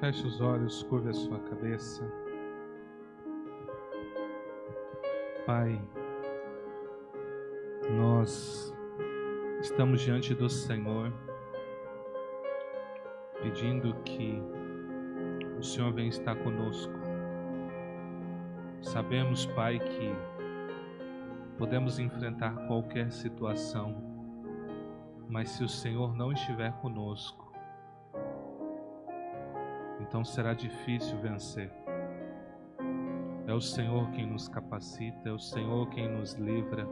Feche os olhos, curve a sua cabeça. Pai, nós estamos diante do Senhor, pedindo que o Senhor venha estar conosco. Sabemos, Pai, que podemos enfrentar qualquer situação, mas se o Senhor não estiver conosco, então será difícil vencer. É o Senhor quem nos capacita, é o Senhor quem nos livra.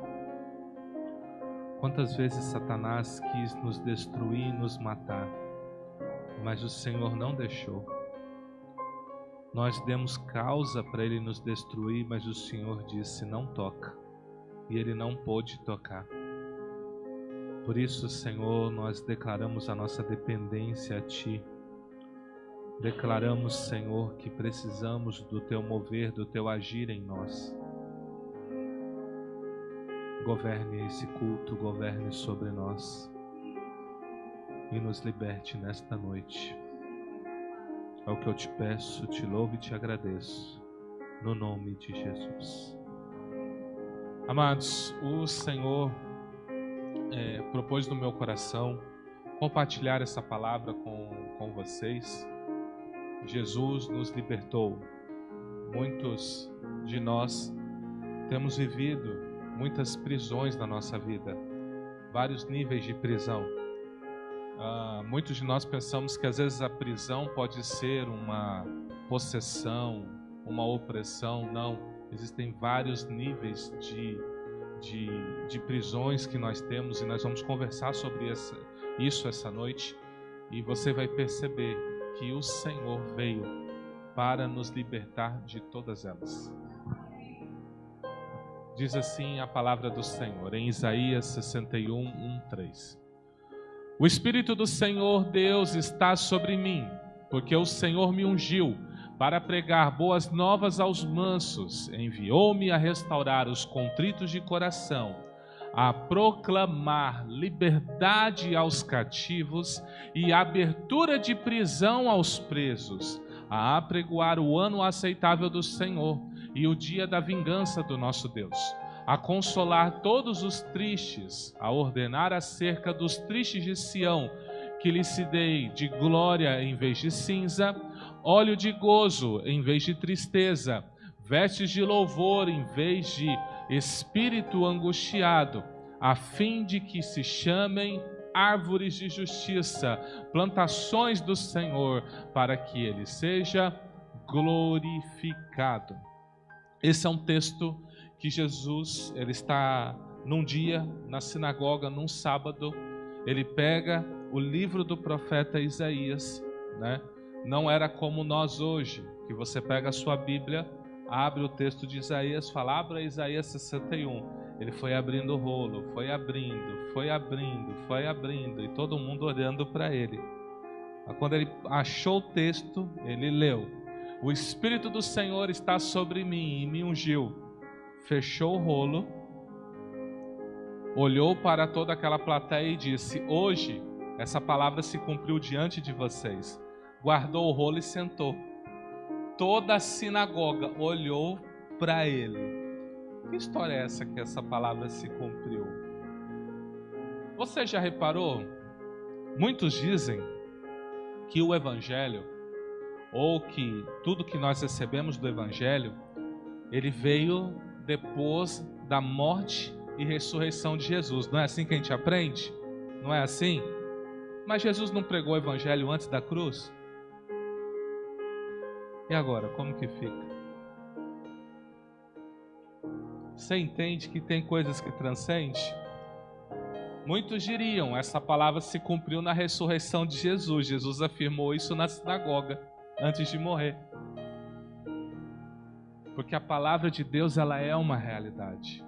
Quantas vezes Satanás quis nos destruir e nos matar, mas o Senhor não deixou. Nós demos causa para ele nos destruir, mas o Senhor disse: não toca. E ele não pôde tocar. Por isso, Senhor, nós declaramos a nossa dependência a Ti. Declaramos, Senhor, que precisamos do Teu mover, do Teu agir em nós. Governe esse culto, governe sobre nós e nos liberte nesta noite. É o que eu te peço, te louvo e te agradeço, no nome de Jesus. Amados, o Senhor propôs no meu coração compartilhar essa palavra com vocês. Jesus nos libertou. Muitos de nós temos vivido muitas prisões na nossa vida, vários níveis de prisão. Muitos de nós pensamos que às vezes a prisão pode ser uma possessão, uma opressão. Não, existem vários níveis de prisões que nós temos, e nós vamos conversar sobre isso essa noite, e você vai perceber que o Senhor veio para nos libertar de todas elas. Diz assim a palavra do Senhor em Isaías 61:1-3. O Espírito do Senhor Deus está sobre mim, porque o Senhor me ungiu para pregar boas novas aos mansos, enviou-me a restaurar os contritos de coração, a proclamar liberdade aos cativos e abertura de prisão aos presos, a apregoar o ano aceitável do Senhor e o dia da vingança do nosso Deus, a consolar todos os tristes, a ordenar acerca dos tristes de Sião, que lhes se dê de glória em vez de cinza, óleo de gozo em vez de tristeza, vestes de louvor em vez de espírito angustiado, a fim de que se chamem árvores de justiça, plantações do Senhor, para que ele seja glorificado. Esse é um texto que Jesus, ele está num dia na sinagoga, num sábado, ele pega o livro do profeta Isaías, né? Não era como nós hoje, que você pega a sua Bíblia, abre o texto de Isaías, fala, abra Isaías 61. Ele foi abrindo o rolo, foi abrindo, e todo mundo olhando para ele. Quando ele achou o texto, ele leu. O Espírito do Senhor está sobre mim e me ungiu. Fechou o rolo, olhou para toda aquela plateia e disse, hoje essa palavra se cumpriu diante de vocês. Guardou o rolo e sentou. Toda a sinagoga olhou para ele. Que história é essa que essa palavra se cumpriu? Você já reparou? Muitos dizem que o Evangelho, ou que tudo que nós recebemos do Evangelho, ele veio depois da morte e ressurreição de Jesus. Não é assim que a gente aprende? Não é assim? Mas Jesus não pregou o Evangelho antes da cruz? E agora, como que fica? Você entende que tem coisas que transcendem? Muitos diriam, essa palavra se cumpriu na ressurreição de Jesus. Jesus afirmou isso na sinagoga, antes de morrer. Porque a palavra de Deus, ela é uma realidade.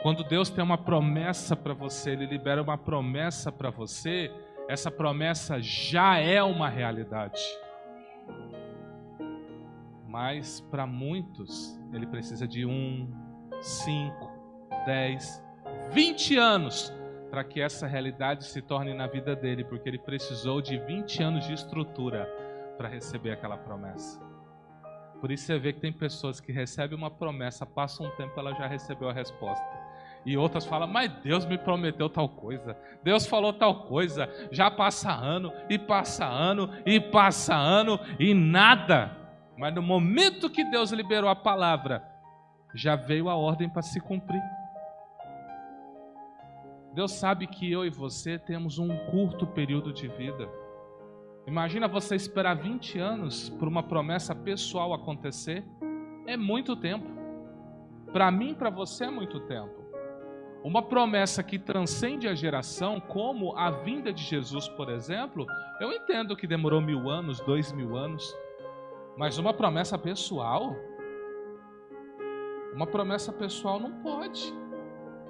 Quando Deus tem uma promessa para você, Ele libera uma promessa para você, essa promessa já é uma realidade. Mas para muitos, ele precisa de 1, 5, 10, 20 anos para que essa realidade se torne na vida dele, porque ele precisou de 20 anos de estrutura para receber aquela promessa. Por isso você vê que tem pessoas que recebem uma promessa, passa um tempo, ela já recebeu a resposta. E outras falam, mas Deus me prometeu tal coisa, Deus falou tal coisa, já passa ano, e passa ano, e passa ano, e nada. Mas no momento que Deus liberou a palavra, já veio a ordem para se cumprir. Deus sabe que eu e você temos um curto período de vida. Imagina você esperar 20 anos por uma promessa pessoal acontecer. É muito tempo. Para mim e para você é muito tempo. Uma promessa que transcende a geração, como a vinda de Jesus, por exemplo, eu entendo que demorou 1000 anos, 2000 anos. Mas uma promessa pessoal? Uma promessa pessoal não pode.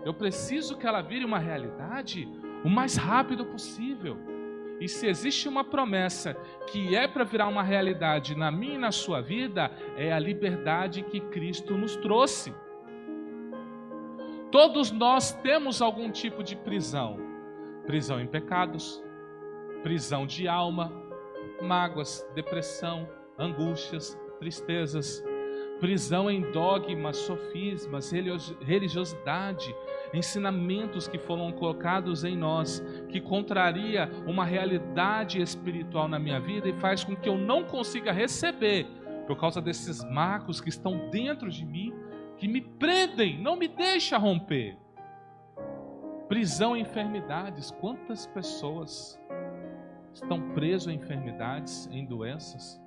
Eu preciso que ela vire uma realidade o mais rápido possível. E se existe uma promessa que é para virar uma realidade na minha e na sua vida, é a liberdade que Cristo nos trouxe. Todos nós temos algum tipo de prisão. Prisão em pecados, prisão de alma, mágoas, depressão, angústias, tristezas, prisão em dogmas, sofismas, religiosidade, ensinamentos que foram colocados em nós, que contraria uma realidade espiritual na minha vida e faz com que eu não consiga receber, por causa desses marcos que estão dentro de mim, que me prendem, não me deixam romper. Prisão em enfermidades. Quantas pessoas estão presas em enfermidades, em doenças?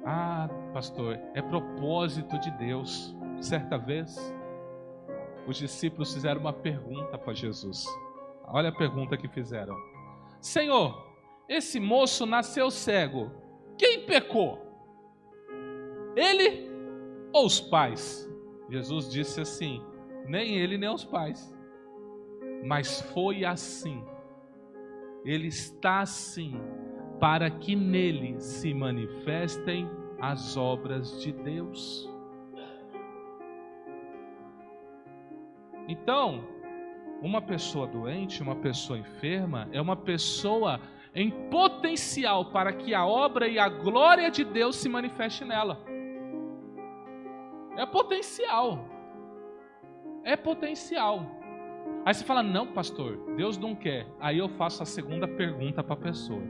Ah, pastor, é propósito de Deus. Certa vez, os discípulos fizeram uma pergunta para Jesus. Olha a pergunta que fizeram. Senhor, esse moço nasceu cego. Quem pecou? Ele ou os pais? Jesus disse assim, nem ele nem os pais. Mas foi assim. Ele está assim, para que nele se manifestem as obras de Deus. Então, uma pessoa doente, uma pessoa enferma, é uma pessoa em potencial para que a obra e a glória de Deus se manifeste nela. É potencial. É potencial. Aí você fala, não, pastor, Deus não quer. Aí eu faço a segunda pergunta para a pessoa.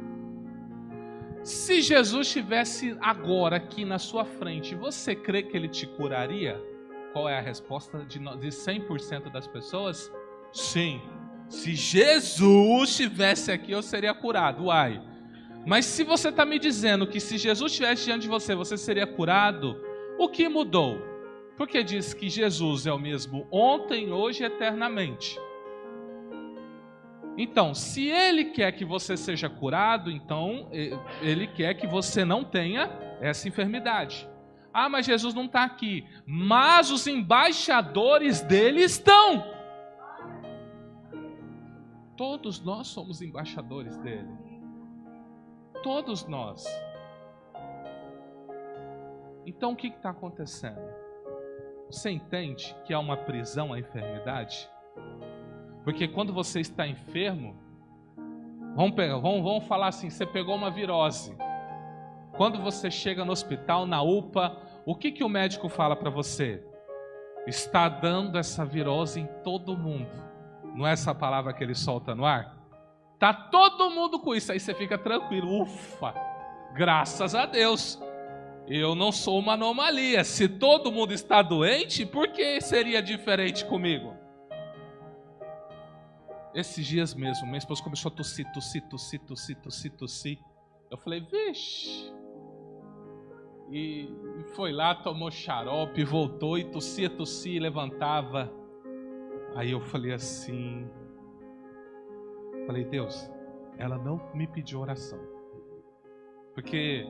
Se Jesus estivesse agora aqui na sua frente, você crê que Ele te curaria? Qual é a resposta de 100% das pessoas? Sim. Se Jesus estivesse aqui, eu seria curado. Uai. Mas se você está me dizendo que se Jesus estivesse diante de você, você seria curado, o que mudou? Porque diz que Jesus é o mesmo ontem, hoje e eternamente. Então, se Ele quer que você seja curado, então Ele quer que você não tenha essa enfermidade. Ah, mas Jesus não está aqui. Mas os embaixadores dele estão. Todos nós somos embaixadores dele. Todos nós. Então o que está acontecendo? Você entende que há uma prisão à enfermidade? Porque quando você está enfermo, vamos falar assim, você pegou uma virose. Quando você chega no hospital, na UPA, o que o médico fala para você? Está dando essa virose em todo mundo. Não é essa palavra que ele solta no ar? Está todo mundo com isso, aí você fica tranquilo. Ufa, graças a Deus. Eu não sou uma anomalia. Se todo mundo está doente, por que seria diferente comigo? Esses dias mesmo, minha esposa começou a tossir. Eu falei, vixe. E foi lá, tomou xarope, voltou e tossia, levantava. Aí eu falei assim, Deus, ela não me pediu oração. Porque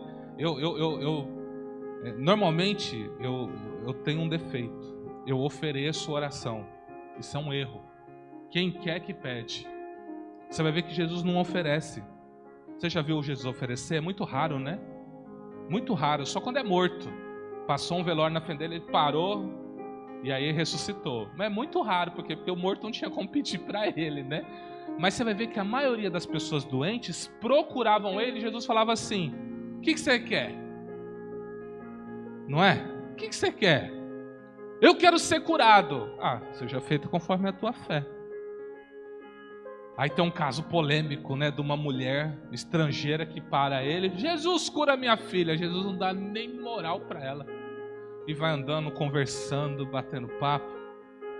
normalmente eu tenho um defeito. Eu ofereço oração. Isso é um erro. Quem quer que pede. Você vai ver que Jesus não oferece. Você já viu Jesus oferecer? É muito raro, né? Muito raro, só quando é morto. Passou um velório na frente dele, ele parou e aí ressuscitou. Mas é muito raro, porque o morto não tinha como pedir para ele, né? Mas você vai ver que a maioria das pessoas doentes procuravam ele e Jesus falava assim: o que você quer? Não é? O que você quer? Eu quero ser curado. Ah, seja feito conforme a tua fé. Aí tem um caso polêmico, né, de uma mulher estrangeira que para ele: Jesus, cura minha filha. Jesus não dá nem moral para ela. E vai andando, conversando, batendo papo.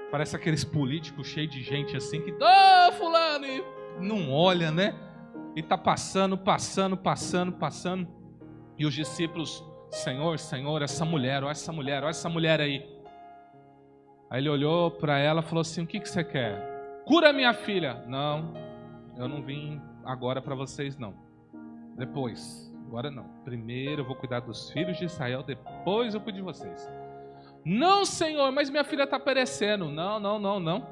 Parece aqueles políticos cheios de gente assim que: ô, fulano, e não olha, né? E tá passando. E os discípulos: Senhor, Senhor, essa mulher, olha essa mulher aí. Aí ele olhou para ela e falou assim: o que você quer? Cura minha filha. Não, eu não vim agora para vocês não. Depois, agora não. Primeiro eu vou cuidar dos filhos de Israel, depois eu cuido de vocês. Não, Senhor, mas minha filha está perecendo. Não.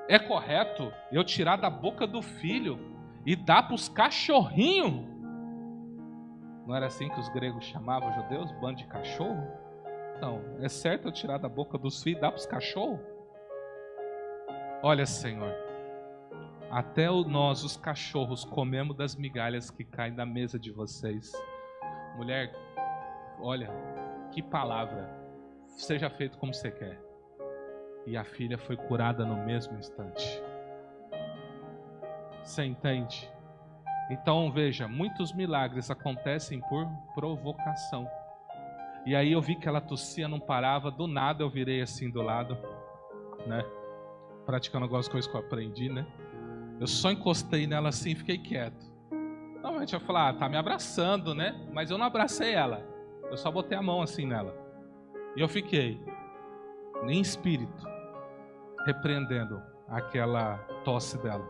É correto eu tirar da boca do filho e dar para os cachorrinhos? Não era assim que os gregos chamavam os judeus? Bando de cachorro? Não, é certo eu tirar da boca dos filhos e dar para os cachorros? Olha, Senhor, até nós, os cachorros, comemos das migalhas que caem da mesa de vocês. Mulher, olha, que palavra. Seja feito como você quer. E a filha foi curada no mesmo instante. Você entende? Então veja, muitos milagres acontecem por provocação. E aí eu vi que ela tossia, não parava. Do nada eu virei assim do lado, né? Praticando algumas coisas que eu aprendi, né? Eu só encostei nela assim e fiquei quieto. Normalmente eu falar, tá me abraçando, né? Mas eu não abracei ela. Eu só botei a mão assim nela. E eu fiquei, em espírito, repreendendo aquela tosse dela.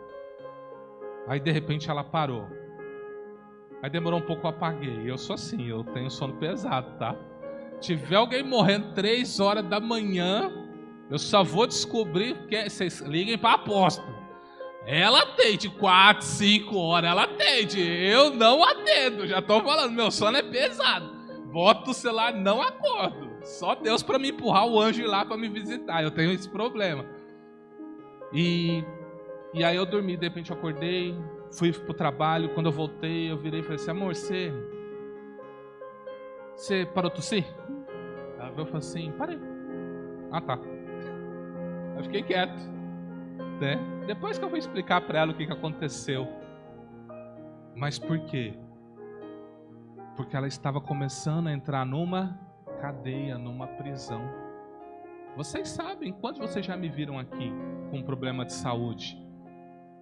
Aí de repente ela parou. Aí demorou um pouco, eu apaguei. Eu sou assim, eu tenho sono pesado, tá? Tiver alguém morrendo 3 horas da manhã, eu só vou descobrir, porque vocês liguem para apóstolo. Ela atende 4, 5 horas, ela atende. Eu não atendo, já estou falando, meu sono é pesado. Boto o celular, não acordo. Só Deus para me empurrar o anjo ir lá para me visitar. Eu tenho esse problema. E aí eu dormi, de repente eu acordei, fui pro trabalho. Quando eu voltei, eu virei e falei assim: amor, você parou de tossir? Ela falou assim: parei. Ah, tá. Eu fiquei quieto, né? Depois que eu fui explicar para ela o que aconteceu. Mas por quê? Porque ela estava começando a entrar numa cadeia, numa prisão. Vocês sabem, quantos vocês já me viram aqui com um problema de saúde?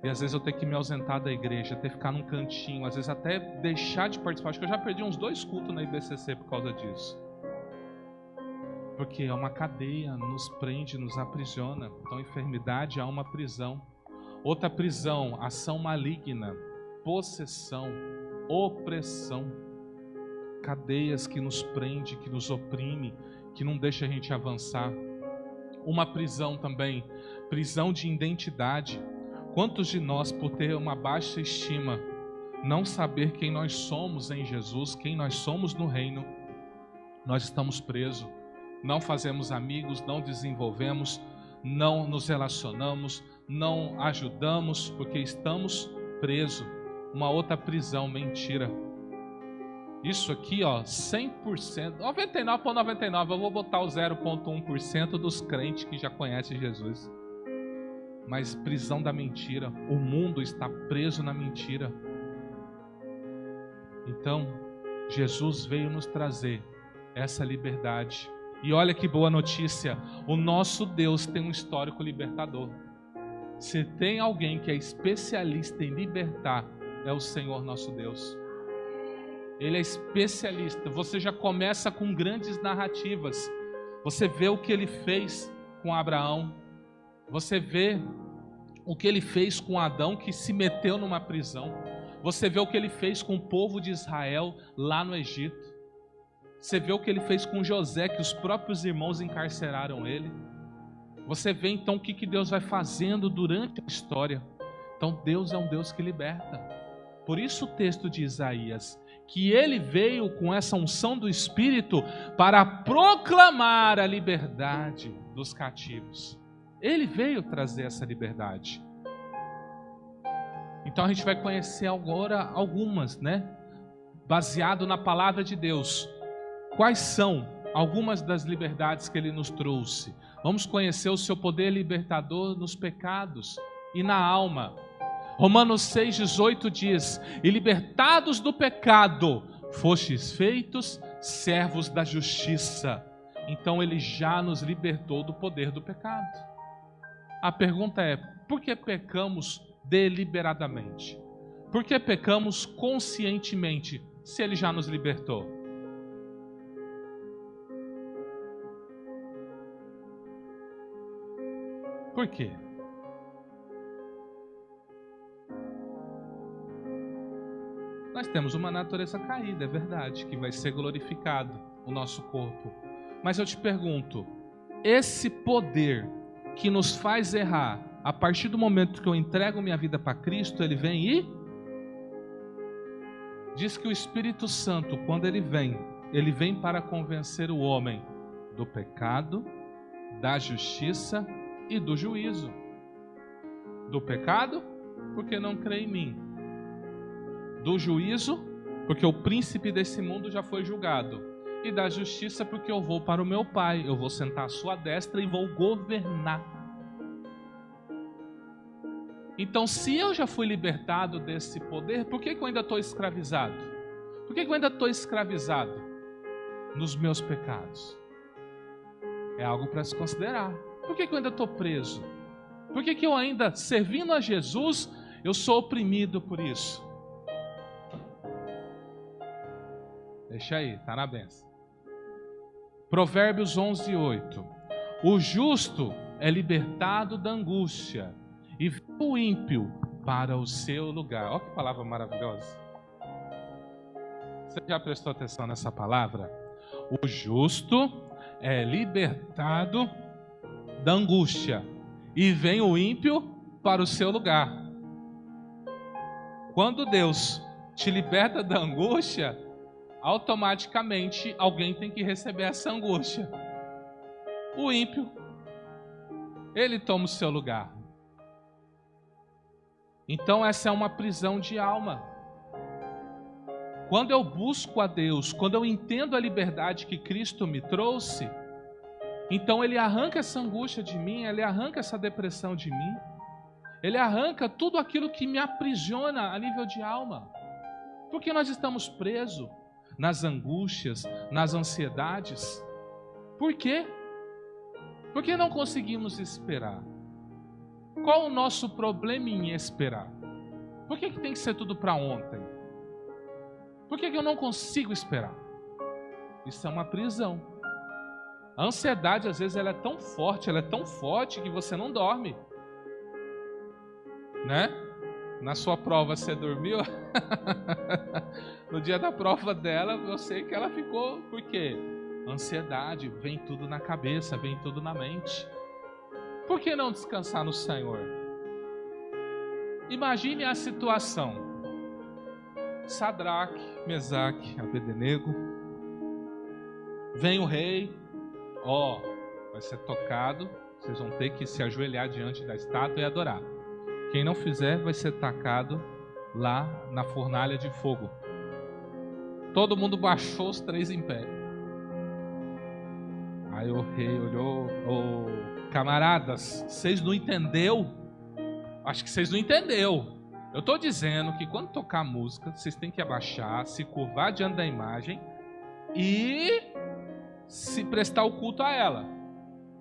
E às vezes eu tenho que me ausentar da igreja, ter que ficar num cantinho, às vezes até deixar de participar. Acho que eu já perdi uns 2 cultos na IBCC por causa disso. Porque é uma cadeia, nos prende, nos aprisiona. Então, enfermidade é uma prisão. Outra prisão, ação maligna, possessão, opressão. Cadeias que nos prende, que nos oprime, que não deixa a gente avançar. Uma prisão também, prisão de identidade. Quantos de nós, por ter uma baixa estima, não saber quem nós somos em Jesus, quem nós somos no reino, nós estamos presos. Não fazemos amigos, não desenvolvemos, não nos relacionamos, não ajudamos, porque estamos presos. Uma outra prisão, mentira. Isso aqui, ó, 100%, 99,99%, eu vou botar o 0,1% dos crentes que já conhecem Jesus. Mas prisão da mentira, o mundo está preso na mentira. Então, Jesus veio nos trazer essa liberdade. E olha que boa notícia, o nosso Deus tem um histórico libertador. Se tem alguém que é especialista em libertar, é o Senhor nosso Deus. Ele é especialista. Você já começa com grandes narrativas. Você vê o que ele fez com Abraão. Você vê o que ele fez com Adão, que se meteu numa prisão. Você vê o que ele fez com o povo de Israel lá no Egito. Você vê o que ele fez com José, que os próprios irmãos encarceraram ele. Você vê então o que Deus vai fazendo durante a história. Então Deus é um Deus que liberta. Por isso o texto de Isaías, que ele veio com essa unção do Espírito para proclamar a liberdade dos cativos. Ele veio trazer essa liberdade. Então a gente vai conhecer agora algumas, né? Baseado na palavra de Deus. Quais são algumas das liberdades que Ele nos trouxe? Vamos conhecer o seu poder libertador nos pecados e na alma. Romanos 6,18 diz: e libertados do pecado, fostes feitos servos da justiça. Então Ele já nos libertou do poder do pecado. A pergunta é: por que pecamos deliberadamente? Por que pecamos conscientemente, se Ele já nos libertou? Por quê? Nós temos uma natureza caída, é verdade, que vai ser glorificado o nosso corpo. Mas eu te pergunto, esse poder que nos faz errar, a partir do momento que eu entrego minha vida para Cristo, ele vem e diz que o Espírito Santo, quando ele vem para convencer o homem do pecado, da justiça e do juízo. Do pecado, porque não crê em mim. Do juízo, porque o príncipe desse mundo já foi julgado. E da justiça, porque eu vou para o meu Pai, eu vou sentar à sua destra e vou governar. Então, se eu já fui libertado desse poder, por que eu ainda estou escravizado? Por que eu ainda estou escravizado nos meus pecados? É algo para se considerar. Por que eu ainda estou preso? Por que eu ainda, servindo a Jesus, eu sou oprimido por isso? Deixa aí, está na bênção. Provérbios 11:8. O justo é libertado da angústia e o ímpio para o seu lugar. Olha que palavra maravilhosa. Você já prestou atenção nessa palavra? O justo é libertado da angústia e vem o ímpio para o seu lugar. Quando Deus te liberta da angústia, automaticamente alguém tem que receber essa angústia. O ímpio, ele toma o seu lugar. Então essa é uma prisão de alma. Quando eu busco a Deus, quando eu entendo a liberdade que Cristo me trouxe, então Ele arranca essa angústia de mim, Ele arranca essa depressão de mim, Ele arranca tudo aquilo que me aprisiona a nível de alma. Porque nós estamos presos nas angústias, nas ansiedades. Por quê? Porque não conseguimos esperar. Qual o nosso problema em esperar? Por que tem que ser tudo para ontem? Por que eu não consigo esperar? Isso é uma prisão. A ansiedade, às vezes, ela é tão forte que você não dorme. Né? Na sua prova, você dormiu? No dia da prova dela, eu sei que ela ficou. Por quê? Ansiedade, vem tudo na cabeça, vem tudo na mente. Por que não descansar no Senhor? Imagine a situação. Sadraque, Mesaque, Abednego. Vem o rei. Vai ser tocado. Vocês vão ter que se ajoelhar diante da estátua e adorar. Quem não fizer vai ser tacado lá na fornalha de fogo. Todo mundo baixou, os três em pé. Aí o rei olhou: camaradas, vocês não entenderam? Acho que vocês não entenderam. Eu estou dizendo que quando tocar a música, vocês têm que abaixar, se curvar diante da imagem e se prestar o culto a ela.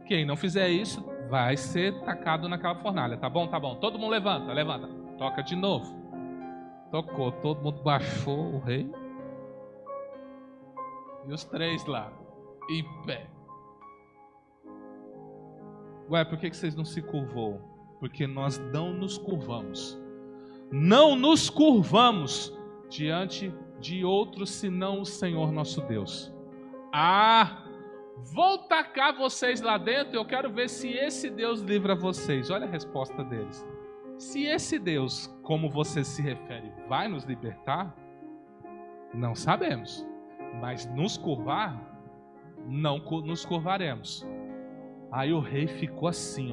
Quem não fizer isso vai ser tacado naquela fornalha. Tá bom? Tá bom. Todo mundo levanta. Toca de novo. Tocou, todo mundo baixou, o rei. E os três lá, em pé. Ué, por que vocês não se curvou? Porque nós não nos curvamos. Não nos curvamos diante de outro senão o Senhor nosso Deus. Vou tacar vocês lá dentro, eu quero ver se esse Deus livra vocês. Olha a resposta deles. Se esse Deus, como você se refere, vai nos libertar, não sabemos. Mas nos curvar, não nos curvaremos. Aí o rei ficou assim,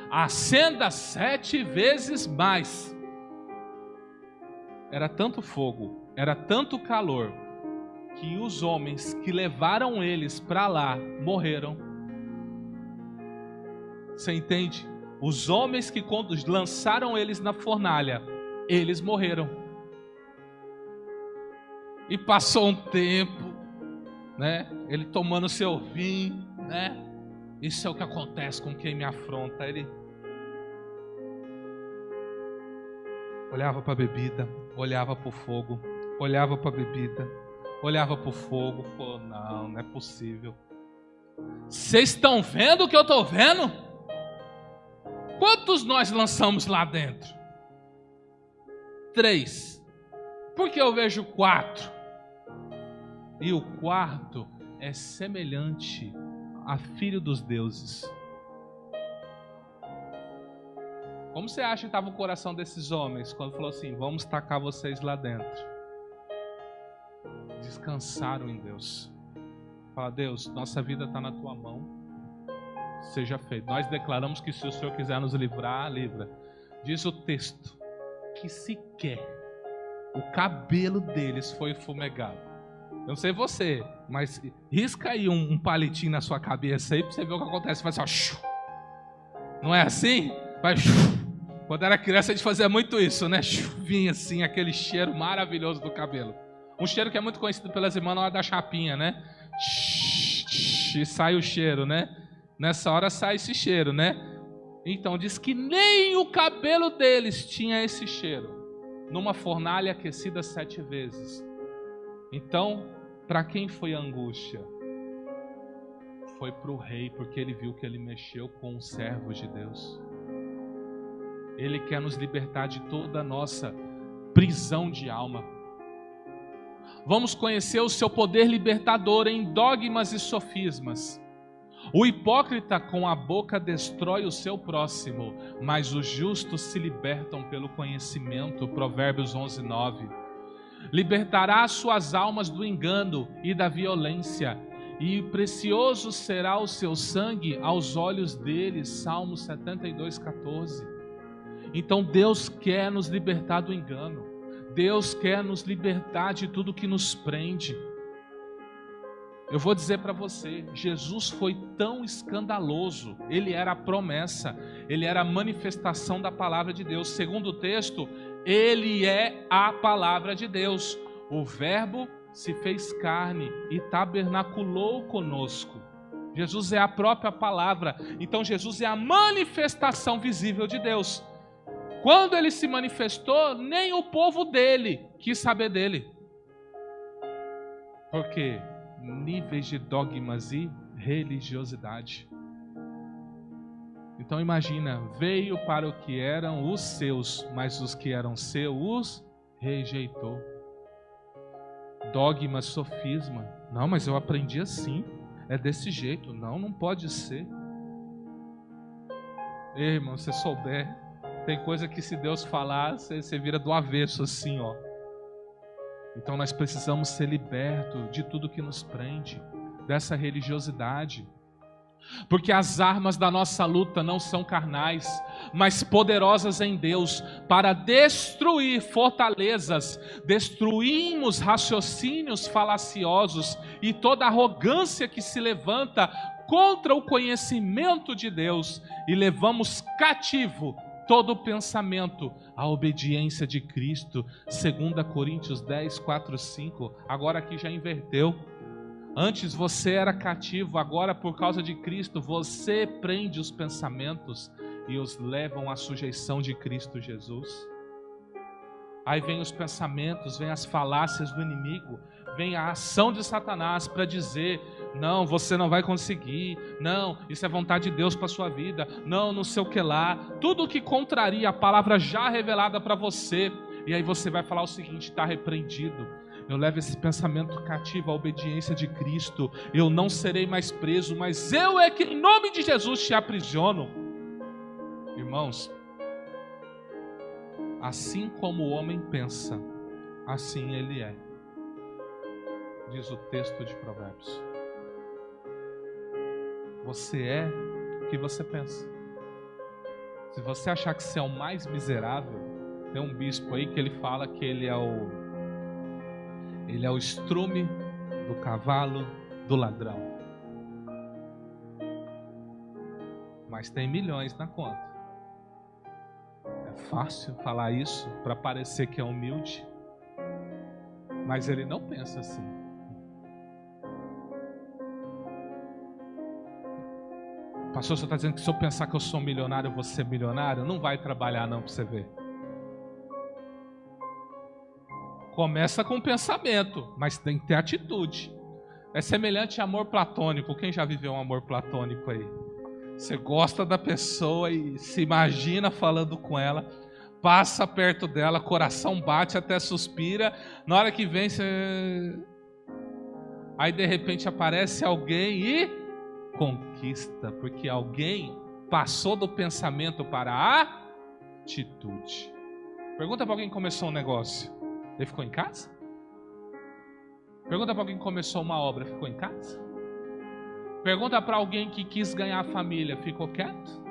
acenda 7 vezes mais. era tanto fogo, era tanto calor, que os homens que levaram eles para lá morreram. Você entende? Os homens que lançaram eles na fornalha, eles morreram. E passou um tempo, né? Ele tomando seu vinho, né? Isso é o que acontece com quem me afronta. Ele olhava para a bebida, olhava para o fogo, olhava para a bebida, olhava para o fogo, falou: não é possível. Vocês estão vendo o que eu estou vendo? Quantos nós lançamos lá dentro? 3. Por que eu vejo 4? E o quarto é semelhante a filho dos deuses. Como você acha que estava o coração desses homens quando falou assim: vamos tacar vocês lá dentro? Descansaram em Deus. Fala: Deus, nossa vida está na tua mão, seja feito. Nós declaramos que se o Senhor quiser nos livrar, livra. Diz o texto que sequer o cabelo deles foi fumegado. Eu não sei você, mas risca aí um palitinho na sua cabeça aí para você ver o que acontece. Faz assim, ó, não é assim? Vai. Quando era criança a gente fazia muito isso, né? Vinha assim aquele cheiro maravilhoso do cabelo. Um cheiro que é muito conhecido pelas irmãs na hora da chapinha, né? E sai o cheiro, né? Nessa hora sai esse cheiro, né? Então diz que nem o cabelo deles tinha esse cheiro. Numa fornalha aquecida 7 vezes. Então, para quem foi a angústia? Foi para o rei, porque ele viu que ele mexeu com os servos de Deus. Ele quer nos libertar de toda a nossa prisão de alma. Vamos conhecer o seu poder libertador em dogmas e sofismas. O hipócrita com a boca destrói o seu próximo, mas os justos se libertam pelo conhecimento. Provérbios 11:9. Libertará suas almas do engano e da violência, e precioso será o seu sangue aos olhos deles. Salmos 72:14. Então Deus quer nos libertar do engano. Deus quer nos libertar de tudo que nos prende. Eu vou dizer para você, Jesus foi tão escandaloso, ele era a promessa, ele era a manifestação da palavra de Deus. Segundo o texto, ele é a palavra de Deus. O verbo se fez carne e tabernaculou conosco. Jesus é a própria palavra. Então Jesus é a manifestação visível de Deus. Quando ele se manifestou, nem o povo dele quis saber dele. Por quê? Níveis de dogmas e religiosidade. Então imagina, veio para o que eram os seus, mas os que eram seus os rejeitou. Dogma, sofisma. Não, mas eu aprendi assim, é desse jeito. Não, não pode ser. Ei, irmão, se você souber, tem coisa que se Deus falar, você vira do avesso assim, ó. Então nós precisamos ser libertos de tudo que nos prende, dessa religiosidade. Porque as armas da nossa luta não são carnais, mas poderosas em Deus, para destruir fortalezas. Destruímos raciocínios falaciosos e toda arrogância que se levanta contra o conhecimento de Deus, e levamos cativo todo pensamento à obediência de Cristo. 2 Coríntios 10, 4, 5. Agora aqui já inverteu. Antes você era cativo, agora por causa de Cristo você prende os pensamentos e os levam à sujeição de Cristo Jesus. Aí vem os pensamentos, vem as falácias do inimigo, vem a ação de Satanás para dizer: não, você não vai conseguir, não, isso é vontade de Deus para a sua vida, não, não sei o que lá, tudo que contraria a palavra já revelada para você. E aí você vai falar o seguinte: está repreendido. Eu levo esse pensamento cativo à obediência de Cristo. Eu não serei mais preso, mas eu é que em nome de Jesus te aprisiono. Irmãos, assim como o homem pensa, assim ele é. Diz o texto de Provérbios. Você é o que você pensa. Se você achar que você é o mais miserável, Tem um bispo aí que ele fala que ele é o estrume do cavalo do ladrão. Mas tem milhões na conta. É fácil falar isso para parecer que é humilde, mas ele não pensa assim. Pastor, você está dizendo que se eu pensar que eu sou milionário, eu vou ser milionário? Não vai trabalhar não para você ver. Começa com pensamento, mas tem que ter atitude. É semelhante a amor platônico. Quem já viveu um amor platônico aí? Você gosta da pessoa e se imagina falando com ela, passa perto dela, coração bate até suspira. Na hora que vem, aí de repente aparece alguém e conquista, porque alguém passou do pensamento para a atitude. Pergunta para alguém que começou um negócio. Ele ficou em casa? Pergunta para alguém que começou uma obra, ficou em casa? Pergunta para alguém que quis ganhar a família, ficou quieto?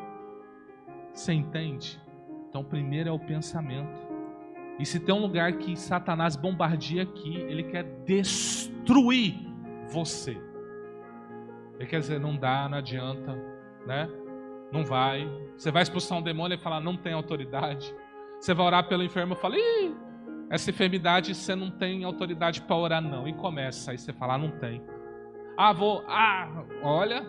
Você entende? Então primeiro é o pensamento. E se tem um lugar que Satanás bombardeia aqui, ele quer destruir você. Ele quer dizer, não dá, não adianta, né? Não vai. Você vai expulsar um demônio e falar, não tem autoridade. Você vai orar pelo enfermo e fala, essa enfermidade você não tem autoridade para orar não. E começa, aí você fala, não tem. Olha,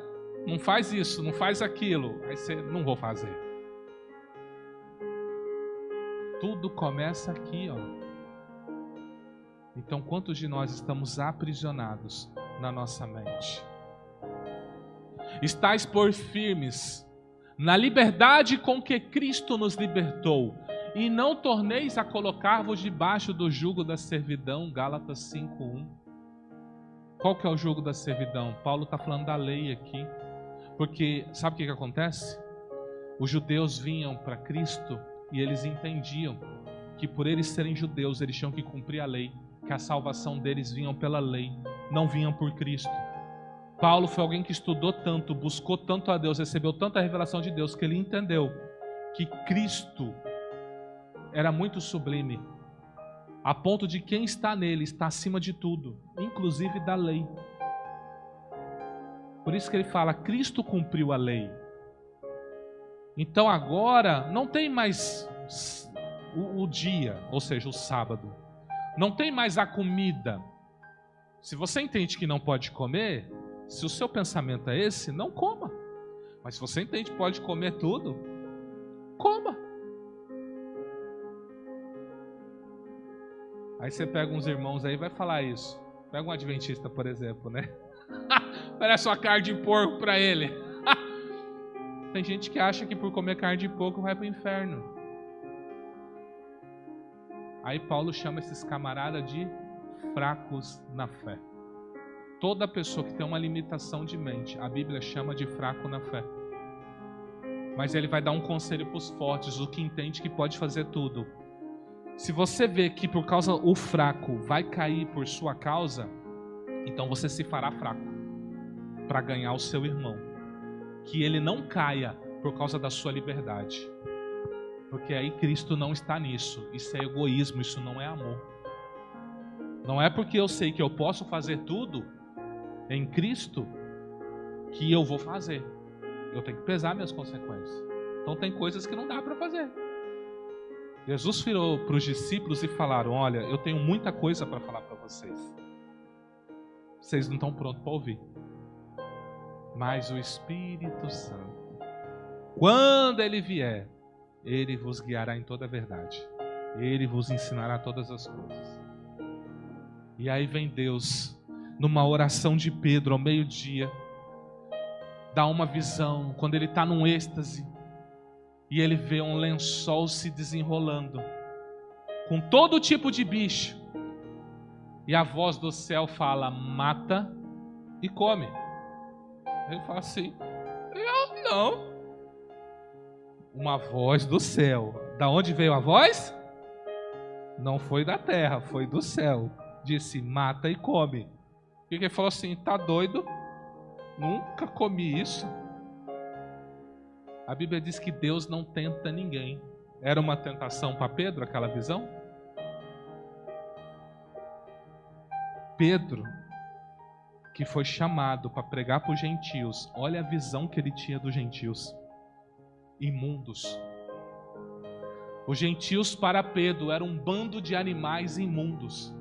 não faz isso, não faz aquilo. Aí você, não vou fazer. Tudo começa aqui, ó. Então, quantos de nós estamos aprisionados na nossa mente? Estais por firmes na liberdade com que Cristo nos libertou, e não torneis a colocar-vos debaixo do jugo da servidão. Gálatas 5:1. Qual que é o jugo da servidão? Paulo está falando da lei aqui. Porque sabe o que acontece? Os judeus vinham para Cristo e eles entendiam que por eles serem judeus, eles tinham que cumprir a lei, que a salvação deles vinha pela lei, não vinham por Cristo. Paulo foi alguém que estudou tanto, buscou tanto a Deus, recebeu tanta revelação de Deus, que ele entendeu que Cristo era muito sublime, a ponto de quem está nele está acima de tudo, inclusive da lei. Por isso que ele fala, Cristo cumpriu a lei. Então agora não tem mais o dia, ou seja, o sábado. Não tem mais a comida. Se você entende que não pode comer, se o seu pensamento é esse, não coma. Mas se você entende que pode comer tudo, coma. Aí você pega uns irmãos aí e vai falar isso. Pega um adventista, por exemplo, né? Parece uma carne de porco para ele. Tem gente que acha que por comer carne de porco vai para o inferno. Aí Paulo chama esses camaradas de fracos na fé. Toda pessoa que tem uma limitação de mente, a Bíblia chama de fraco na fé. Mas ele vai dar um conselho para os fortes, o que entende que pode fazer tudo. Se você vê que por causa o fraco vai cair por sua causa, então você se fará fraco para ganhar o seu irmão. Que ele não caia por causa da sua liberdade. Porque aí Cristo não está nisso. Isso é egoísmo, isso não é amor. Não é porque eu sei que eu posso fazer tudo em Cristo que eu vou fazer. Eu tenho que pesar minhas consequências. Então tem coisas que não dá para fazer. Jesus virou para os discípulos e falaram, olha, eu tenho muita coisa para falar para vocês. Vocês não estão prontos para ouvir. Mas o Espírito Santo, quando Ele vier, Ele vos guiará em toda a verdade. Ele vos ensinará todas as coisas. E aí vem Deus, numa oração de Pedro ao meio-dia, dá uma visão, quando ele está num êxtase, e ele vê um lençol se desenrolando, com todo tipo de bicho, e a voz do céu fala, mata e come. Ele fala assim, eu não. Uma voz do céu. Da onde veio a voz? Não foi da terra, foi do céu. Disse, mata e come. E ele falou assim, tá doido? Nunca comi isso. A Bíblia diz que Deus não tenta ninguém. era uma tentação para Pedro, aquela visão? Pedro, que foi chamado para pregar para os gentios, olha a visão que ele tinha dos gentios. Imundos. Os gentios para Pedro eram um bando de animais imundos.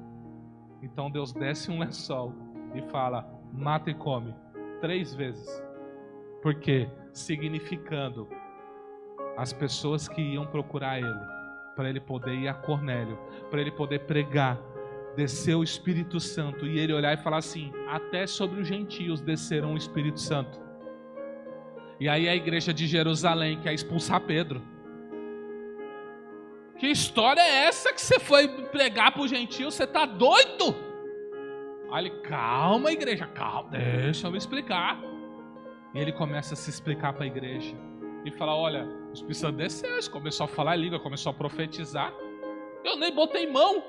Então Deus desce um lençol e fala: mata e come 3 vezes. Por quê? Significando as pessoas que iam procurar ele, para ele poder ir a Cornélio, para ele poder pregar, descer o Espírito Santo, e ele olhar e falar assim: até sobre os gentios desceram o Espírito Santo. E aí a igreja de Jerusalém quer expulsar Pedro. Que história é essa que você foi pregar para os gentios? Você está doido? Aí ele: calma, igreja, calma, deixa eu me explicar. E ele começa a se explicar para a igreja e fala: olha, o Espírito Santo desceu, começou a falar em língua, começou a profetizar. Eu nem botei mão,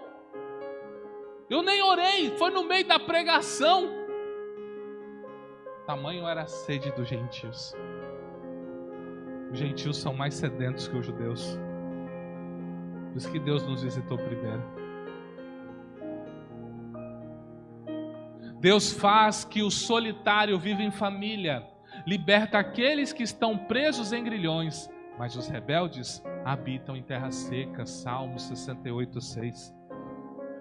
eu nem orei, foi no meio da pregação. Tamanho era a sede dos gentios. Os gentios são mais sedentos que os judeus. Por isso que Deus nos visitou primeiro. Deus faz que o solitário viva em família, liberta aqueles que estão presos em grilhões, mas os rebeldes habitam em terra seca. Salmos 68:6.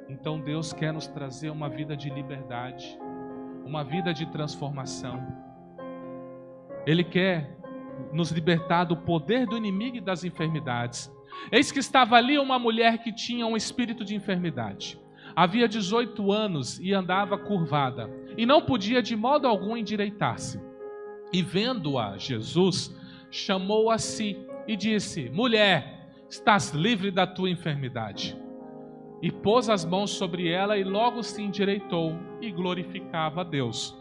Então Deus quer nos trazer uma vida de liberdade, uma vida de transformação. Ele quer nos libertar do poder do inimigo e das enfermidades. Eis que estava ali uma mulher que tinha um espírito de enfermidade. Havia 18 anos e andava curvada, e não podia de modo algum endireitar-se. E vendo-a, Jesus chamou a si e disse: mulher, estás livre da tua enfermidade. E pôs as mãos sobre ela e logo se endireitou e glorificava a Deus.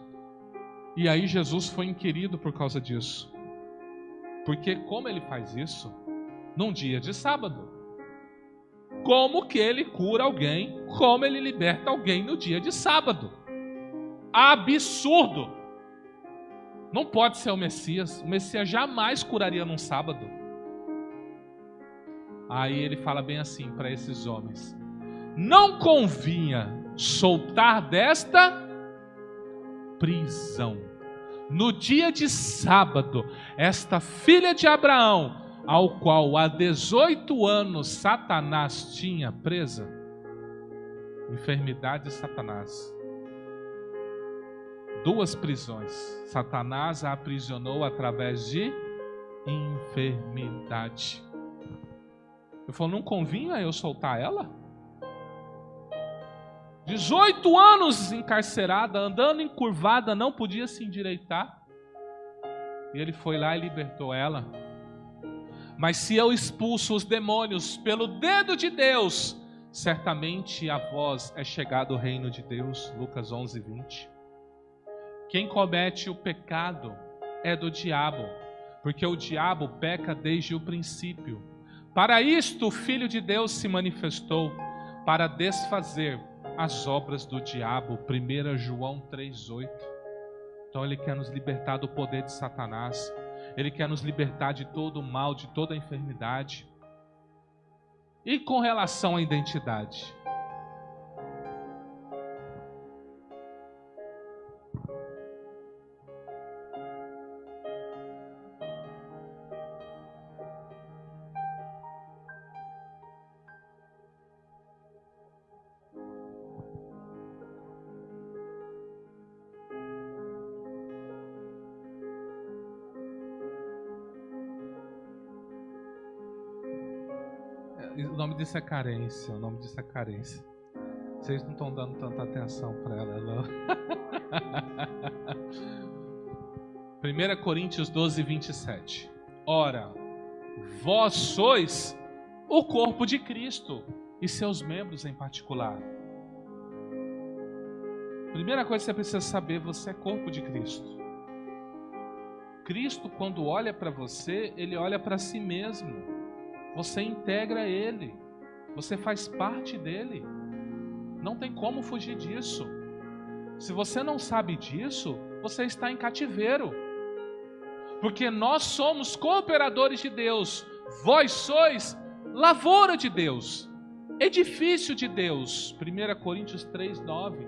E aí Jesus foi inquirido por causa disso. Porque como ele faz isso num dia de sábado? Como que ele cura alguém? Como ele liberta alguém no dia de sábado? Absurdo! Não pode ser o Messias. O Messias jamais curaria num sábado. Aí ele fala bem assim para esses homens: não convinha soltar desta prisão no dia de sábado esta filha de Abraão, ao qual há 18 anos Satanás tinha presa. Enfermidade de Satanás. 2 prisões. Satanás a aprisionou através de enfermidade. Eu falo: não convinha eu soltar ela? 18 anos encarcerada, andando encurvada, não podia se endireitar. E ele foi lá e libertou ela. Mas se eu expulso os demônios pelo dedo de Deus, certamente a vós é chegado o reino de Deus. Lucas 11:20. Quem comete o pecado é do diabo, porque o diabo peca desde o princípio. Para isto o Filho de Deus se manifestou, para desfazer as obras do diabo. 1 João 3:8. Então ele quer nos libertar do poder de Satanás. Ele quer nos libertar de todo o mal, de toda a enfermidade. E com relação à identidade? O nome disso é carência. O nome disso é carência. Vocês não estão dando tanta atenção para ela, não. 1 Coríntios 12:27. Ora, vós sois o corpo de Cristo e seus membros em particular. Primeira coisa que você precisa saber: você é corpo de Cristo. Cristo, quando olha para você, ele olha para si mesmo. Você integra ele, você faz parte dele. Não tem como fugir disso. Se você não sabe disso, você está em cativeiro. Porque nós somos cooperadores de Deus. Vós sois lavoura de Deus, edifício de Deus. 1 Coríntios 3, 9.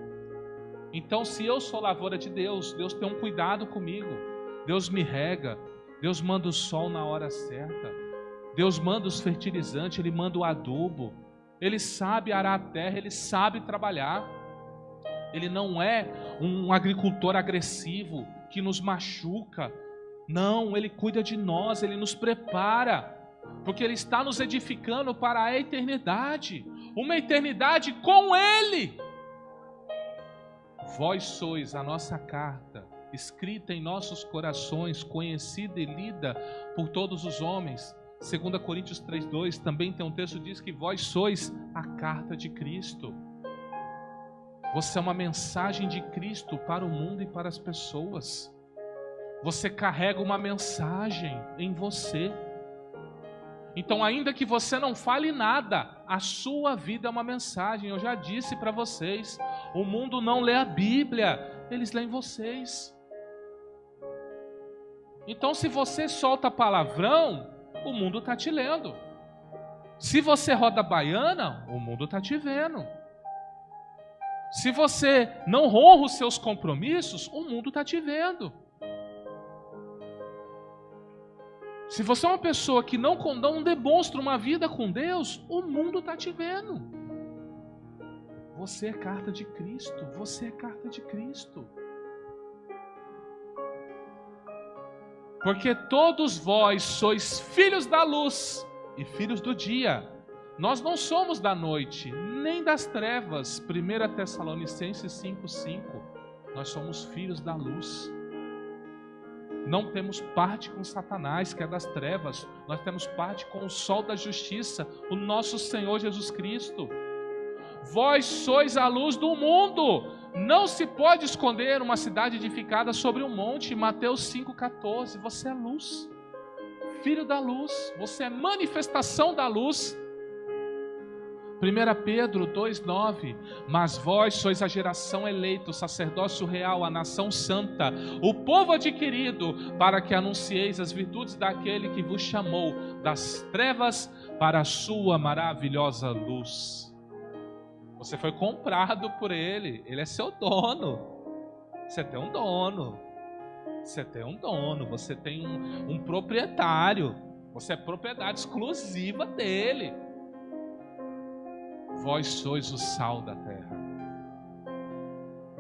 Então, se eu sou lavoura de Deus, Deus tem um cuidado comigo. Deus me rega, Deus manda o sol na hora certa, Deus manda os fertilizantes, Ele manda o adubo, Ele sabe arar a terra, Ele sabe trabalhar. Ele não é um agricultor agressivo que nos machuca. Não, Ele cuida de nós, Ele nos prepara, porque Ele está nos edificando para a eternidade, uma eternidade com Ele. Vós sois a nossa carta, escrita em nossos corações, conhecida e lida por todos os homens. 2 Coríntios 3:2 também tem um texto que diz que vós sois a carta de Cristo. Você é uma mensagem de Cristo para o mundo e para as pessoas. Você carrega uma mensagem em você. Então, ainda que você não fale nada, a sua vida é uma mensagem. Eu já disse para vocês, o mundo não lê a Bíblia, eles leem vocês. Então, se você solta palavrão, o mundo está te lendo. Se você roda baiana, o mundo está te vendo. Se você não honra os seus compromissos, o mundo está te vendo. Se você é uma pessoa que não demonstra uma vida com Deus, o mundo está te vendo. Você é carta de Cristo, você é carta de Cristo. Porque todos vós sois filhos da luz e filhos do dia. Nós não somos da noite, nem das trevas. 1 Tessalonicenses 5:5. Nós somos filhos da luz. Não temos parte com Satanás, que é das trevas. Nós temos parte com o sol da justiça, o nosso Senhor Jesus Cristo. Vós sois a luz do mundo. Não se pode esconder uma cidade edificada sobre um monte. Mateus 5,14. Você é luz, filho da luz. Você é manifestação da luz. 1 Pedro 2,9. Mas vós sois a geração eleita, o sacerdócio real, a nação santa, o povo adquirido, para que anuncieis as virtudes daquele que vos chamou das trevas para a sua maravilhosa luz. Você foi comprado por Ele, Ele é seu dono. Você tem um dono, você tem um dono, você tem um proprietário, você é propriedade exclusiva dEle. Vós sois o sal da terra.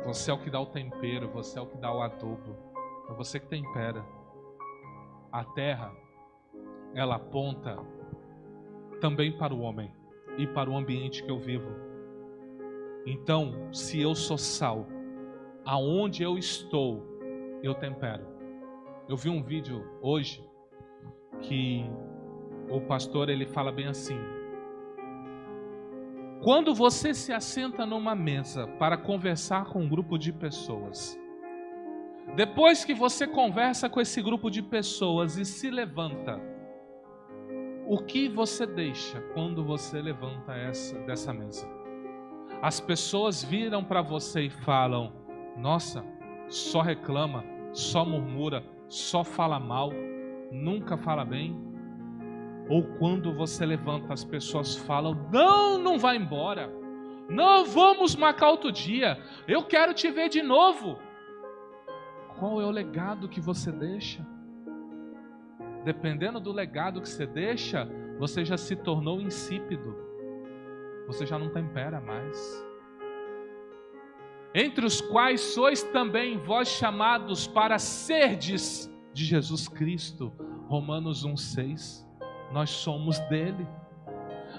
Você é o que dá o tempero, você é o que dá o adubo. É você que tempera. A terra, ela aponta também para o homem e para o ambiente que eu vivo. Então, se eu sou sal, aonde eu estou, eu tempero. Eu vi um vídeo hoje que o pastor ele fala bem assim: quando você se assenta numa mesa para conversar com um grupo de pessoas, depois que você conversa com esse grupo de pessoas e se levanta, o que você deixa quando você levanta dessa mesa? As pessoas viram para você e falam: nossa, só reclama, só murmura, só fala mal, nunca fala bem. Ou quando você levanta, as pessoas falam: não vai embora, não, vamos marcar outro dia, eu quero te ver de novo. Qual é o legado que você deixa? Dependendo do legado que você deixa, você já se tornou insípido. Você já não tempera mais. Entre os quais sois também vós chamados para serdes de Jesus Cristo. Romanos 1,6. Nós somos dele.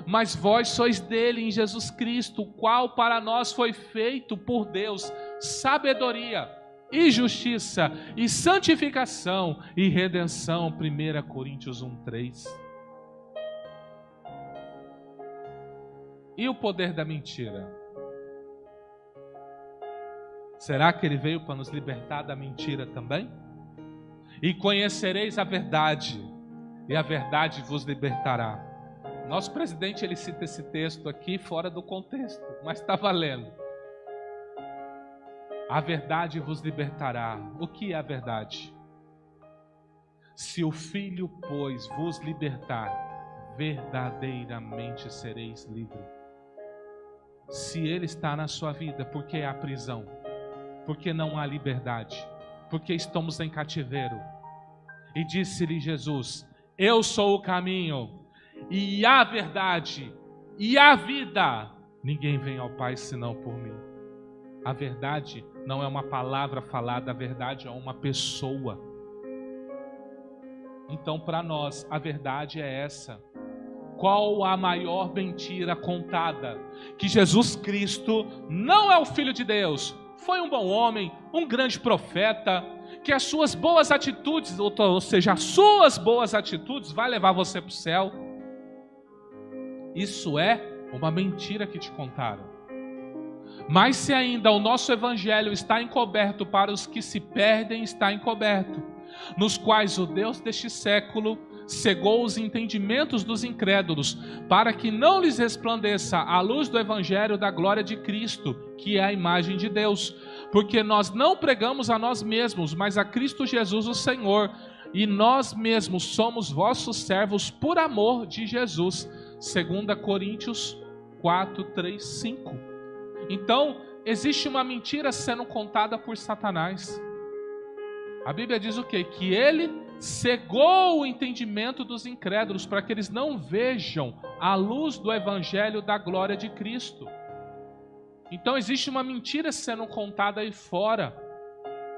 Mas vós sois dele em Jesus Cristo, o qual para nós foi feito por Deus sabedoria e justiça e santificação e redenção. 1 Coríntios 1,3. E o poder da mentira? Será que ele veio para nos libertar da mentira também? E conhecereis a verdade, e a verdade vos libertará. Nosso presidente ele cita esse texto aqui fora do contexto, mas está valendo. A verdade vos libertará. O que é a verdade? Se o Filho, pois, vos libertar, verdadeiramente sereis livres. Se Ele está na sua vida, por que há prisão? Por que não há liberdade? Porque estamos em cativeiro. E disse-lhe Jesus: eu sou o caminho, e a verdade, e a vida. Ninguém vem ao Pai senão por mim. A verdade não é uma palavra falada, a verdade é uma pessoa. Então, para nós, a verdade é essa. Qual a maior mentira contada? Que Jesus Cristo não é o Filho de Deus. Foi um bom homem, um grande profeta, que as suas boas atitudes, ou seja, as suas boas atitudes vai levar você para o céu. Isso é uma mentira que te contaram. Mas se ainda o nosso evangelho está encoberto para os que se perdem, está encoberto, nos quais o Deus deste século cegou os entendimentos dos incrédulos, para que não lhes resplandeça a luz do evangelho da glória de Cristo, que é a imagem de Deus. Porque nós não pregamos a nós mesmos, mas a Cristo Jesus o Senhor, e nós mesmos somos vossos servos por amor de Jesus. 2 Coríntios 4, 3, 5. Então, existe uma mentira sendo contada por Satanás. A Bíblia diz o quê? Que ele cegou o entendimento dos incrédulos para que eles não vejam a luz do evangelho da glória de Cristo. Então existe uma mentira sendo contada aí fora.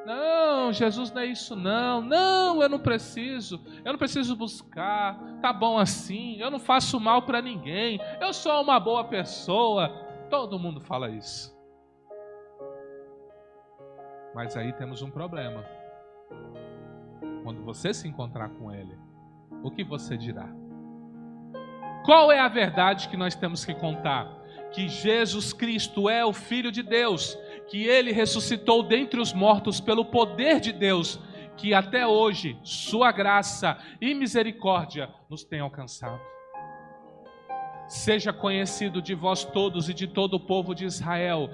Não, Jesus não é isso não. Não, eu não preciso buscar. Tá bom assim, eu não faço mal para ninguém. Eu sou uma boa pessoa. Todo mundo fala isso. Mas aí temos um problema. Quando você se encontrar com Ele, o que você dirá? Qual é a verdade que nós temos que contar? Que Jesus Cristo é o Filho de Deus, que Ele ressuscitou dentre os mortos pelo poder de Deus, que até hoje sua graça e misericórdia nos tem alcançado. Seja conhecido de vós todos e de todo o povo de Israel,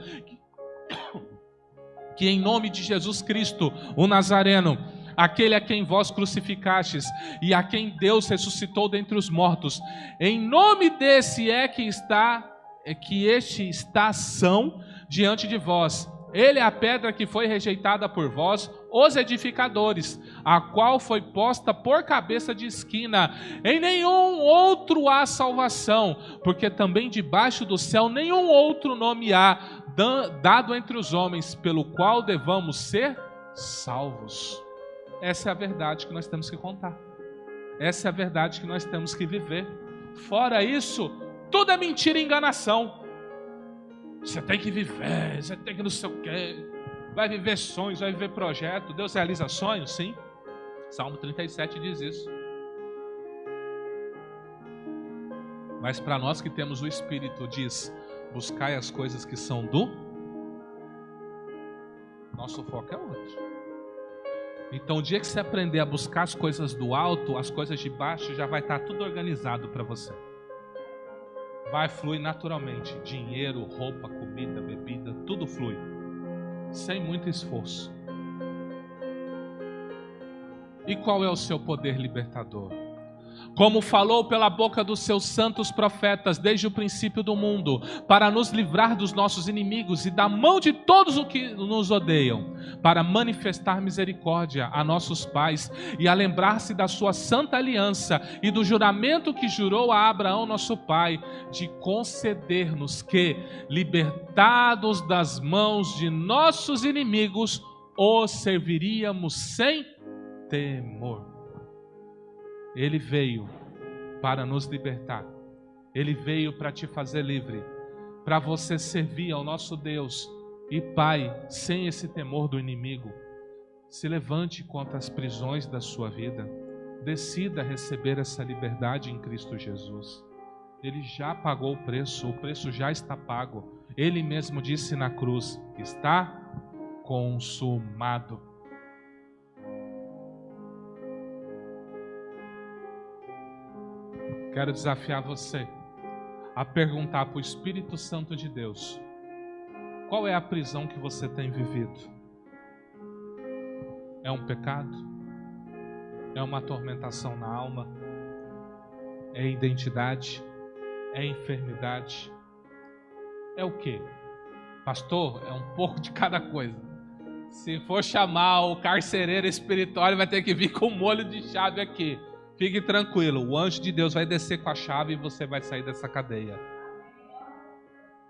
que em nome de Jesus Cristo, o Nazareno, aquele a quem vós crucificastes e a quem Deus ressuscitou dentre os mortos, em nome desse que este está são diante de vós. Ele é a pedra que foi rejeitada por vós, os edificadores, a qual foi posta por cabeça de esquina. Em nenhum outro há salvação, porque também debaixo do céu nenhum outro nome há dado entre os homens, pelo qual devamos ser salvos. Essa é a verdade que nós temos que contar. Essa é a verdade que nós temos que viver. Fora isso, tudo é mentira e enganação. Você tem que viver, você tem que não sei o quê. Vai viver sonhos, vai viver projeto. Deus realiza sonhos? Sim. Salmo 37 diz isso. Mas para nós que temos o Espírito, diz: buscai as coisas que são do... Nosso foco é outro. Então o dia que você aprender a buscar as coisas do alto, as coisas de baixo já vai estar tudo organizado para você. Vai fluir naturalmente. Dinheiro, roupa, comida, bebida, tudo flui. Sem muito esforço. E qual é o seu poder libertador? Como falou pela boca dos seus santos profetas desde o princípio do mundo, para nos livrar dos nossos inimigos e da mão de todos os que nos odeiam, para manifestar misericórdia a nossos pais e a lembrar-se da sua santa aliança e do juramento que jurou a Abraão nosso pai, de conceder-nos que, libertados das mãos de nossos inimigos, os serviríamos sem temor. Ele veio para nos libertar. Ele veio para te fazer livre, para você servir ao nosso Deus e Pai, sem esse temor do inimigo. Se levante contra as prisões da sua vida. Decida receber essa liberdade em Cristo Jesus. Ele já pagou o preço já está pago. Ele mesmo disse na cruz: está consumado. Quero desafiar você a perguntar para o Espírito Santo de Deus: qual é a prisão que você tem vivido? É um pecado? É uma atormentação na alma? É identidade? É enfermidade? É o quê? Pastor, é um pouco de cada coisa. Se for chamar o carcereiro espiritual, ele vai ter que vir com um molho de chave aqui. Fique tranquilo, o anjo de Deus vai descer com a chave e você vai sair dessa cadeia.